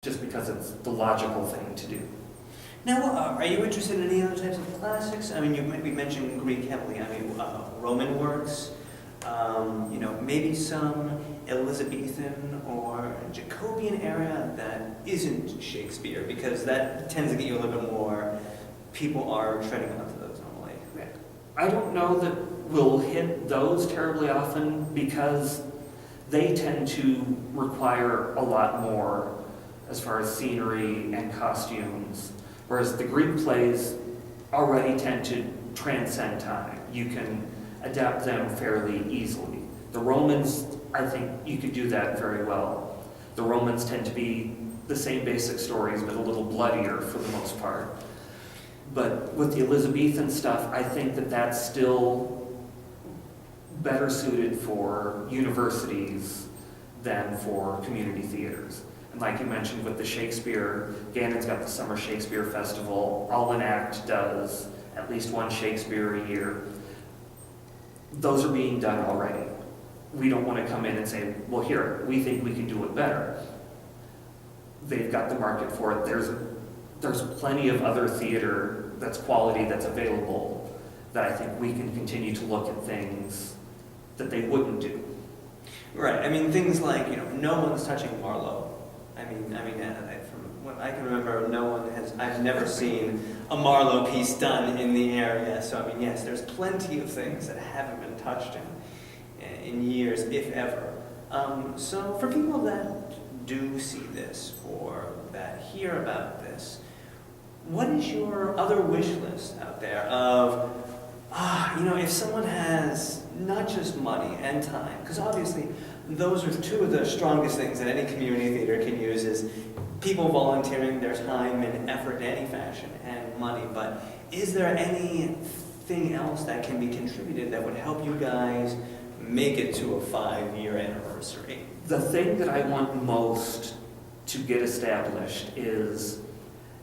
just because it's the logical thing to do. Now, are you interested in any other types of classics? I mean, you maybe mentioned Greek heavily. I mean, Roman works, maybe some Elizabethan or Jacobean era that isn't Shakespeare, because that tends to get you a little bit more, people are treading onto those normally. I don't know that we'll hit those terribly often because they tend to require a lot more as far as scenery and costumes, whereas the Greek plays already tend to transcend time. You can adapt them fairly easily. The Romans, I think you could do that very well. The Romans tend to be the same basic stories, but a little bloodier for the most part. But with the Elizabethan stuff, I think that that's still better suited for universities than for community theaters. And like you mentioned with the Shakespeare, Gannon's got the Summer Shakespeare Festival. All-in-Act does at least one Shakespeare a year. Those are being done already. We don't want to come in and say, well, here, we think we can do it better. They've got the market for it. There's plenty of other theater that's quality that's available that I think we can continue to look at things that they wouldn't do. Right. I mean, things like, no one's touching Marlowe. From what I can remember, I've never seen a Marlowe piece done in the area. So, I mean, yes, there's plenty of things that haven't been touched in years, if ever. So for people that do see this or that hear about this, what is your other wish list out there of, if someone has not just money and time, because obviously those are two of the strongest things that any community theater can use is people volunteering their time and effort in any fashion and money, but is there anything else that can be contributed that would help you guys make it to a 5-year anniversary? The thing that I want most to get established is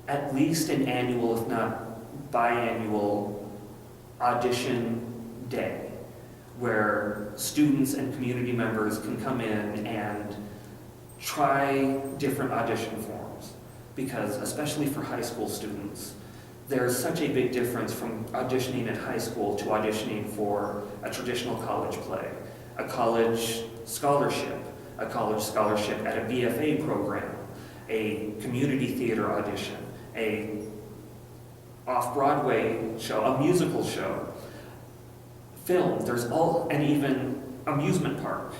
at least an annual, if not biannual, audition day where students and community members can come in and try different audition forms. Because especially for high school students, there's such a big difference from auditioning at high school to auditioning for a traditional college play, a college scholarship at a BFA program, a community theater audition, a off-Broadway show, a musical show, film, and even amusement park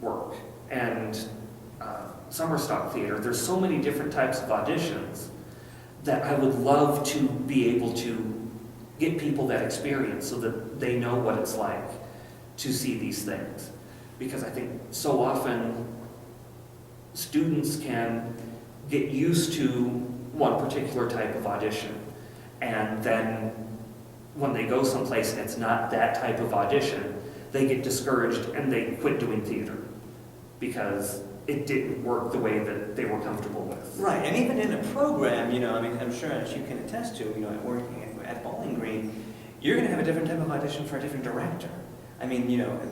work, and summer stock theater. There's so many different types of auditions that I would love to be able to get people that experience so that they know what it's like to see these things. Because I think so often students can get used to one particular type of audition, and then when they go someplace and it's not that type of audition, they get discouraged and they quit doing theater because it didn't work the way that they were comfortable with. Right, and even in a program, I'm sure as you can attest to, at working at Bowling Green, you're going to have a different type of audition for a different director. I mean,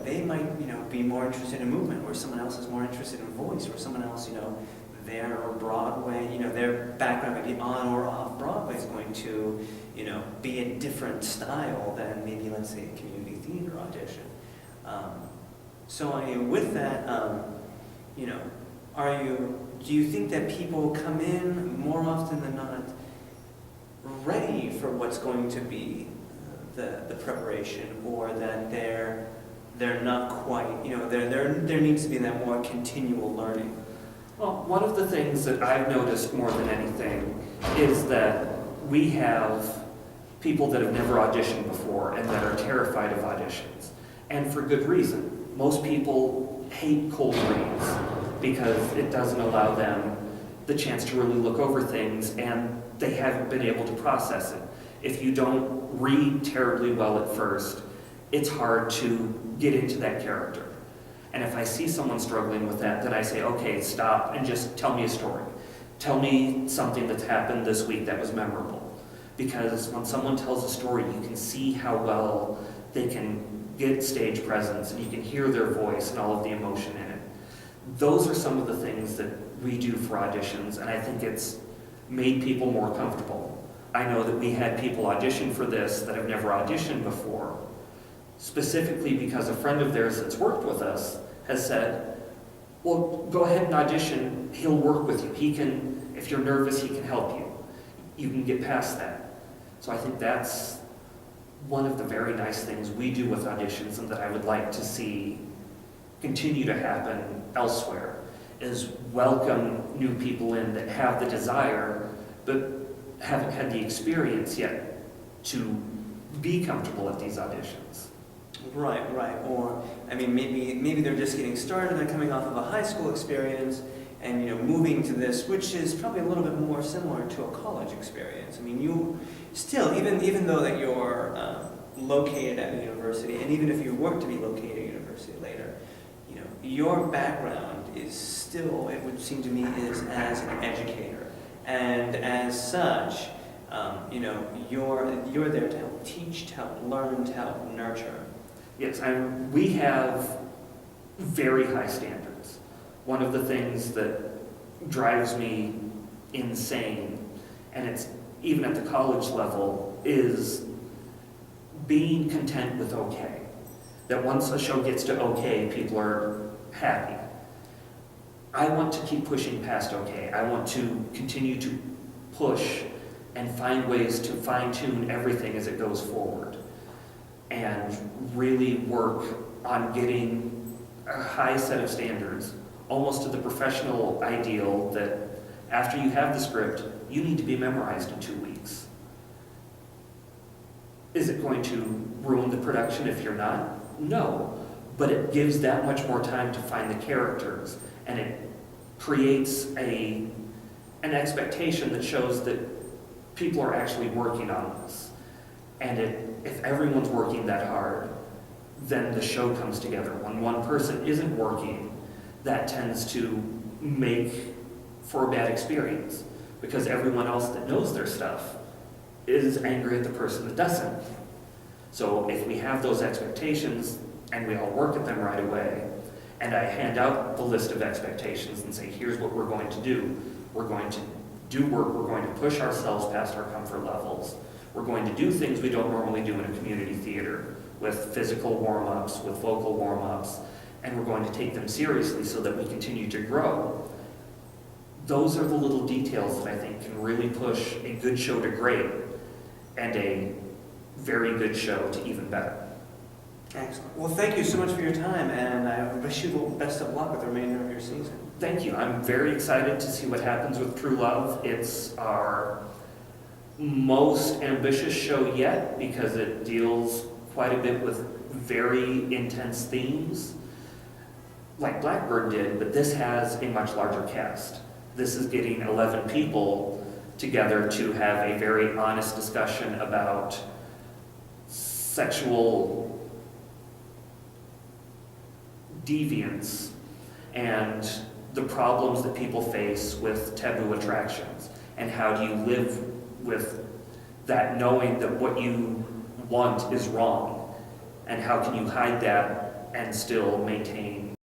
they might, be more interested in movement, or someone else is more interested in voice, or someone else, their Broadway, their background might be on or off Broadway is going to, be a different style than maybe, let's say, a community theater audition. With that, do you think that people come in more often than not ready for what's going to be the preparation, or that they're not quite, there needs to be that more continual learning? Well, one of the things that I've noticed more than anything is that we have people that have never auditioned before and that are terrified of auditions. And for good reason. Most people hate cold reads because it doesn't allow them the chance to really look over things, and they haven't been able to process it. If you don't read terribly well at first, it's hard to get into that character. And if I see someone struggling with that, then I say, okay, stop and just tell me a story. Tell me something that's happened this week that was memorable. Because when someone tells a story, you can see how well they can get stage presence, and you can hear their voice and all of the emotion in it. Those are some of the things that we do for auditions, and I think it's made people more comfortable. I know that we had people audition for this that have never auditioned before, specifically because a friend of theirs that's worked with us has said, well, go ahead and audition, he'll work with you. He can, if you're nervous, he can help you. You can get past that. So I think that's one of the very nice things we do with auditions, and that I would like to see continue to happen elsewhere, is welcome new people in that have the desire, but haven't had the experience yet to be comfortable at these auditions. Right. Or, I mean, maybe they're just getting started, they're coming off of a high school experience, and, you know, moving to this, which is probably a little bit more similar to a college experience. I mean, you still, even though that you're located at a university, and even if you were to be located at a university later, you know, your background is still, it would seem to me, is as an educator. And as such, you know, you're there to help teach, to help learn, to help nurture. Yes, we have very high standards. One of the things that drives me insane, and it's even at the college level, is being content with okay. That once a show gets to okay, people are happy. I want to keep pushing past okay. I want to continue to push and find ways to fine-tune everything as it goes forward, and really work on getting a high set of standards, almost to the professional ideal that after you have the script, you need to be memorized in 2 weeks. Is it going to ruin the production if you're not? No, but it gives that much more time to find the characters, and it creates an expectation that shows that people are actually working on this. And if everyone's working that hard, then the show comes together. When one person isn't working, that tends to make for a bad experience, because everyone else that knows their stuff is angry at the person that doesn't. So if we have those expectations and we all work at them right away, and I hand out the list of expectations and say, here's what we're going to do. We're going to do work, we're going to push ourselves past our comfort levels. We're going to do things we don't normally do in a community theater, with physical warm-ups, with vocal warm-ups, and we're going to take them seriously so that we continue to grow. Those are the little details that I think can really push a good show to great, and a very good show to even better. Excellent. Well, thank you so much for your time, and I wish you the best of luck with the remainder of your season. Thank you. I'm very excited to see what happens with True Love. It's our most ambitious show yet, because it deals quite a bit with very intense themes, like Blackbird did, but this has a much larger cast. This is getting 11 people together to have a very honest discussion about sexual deviance and the problems that people face with taboo attractions, and how do you live with that, knowing that what you want is wrong, and how can you hide that and still maintain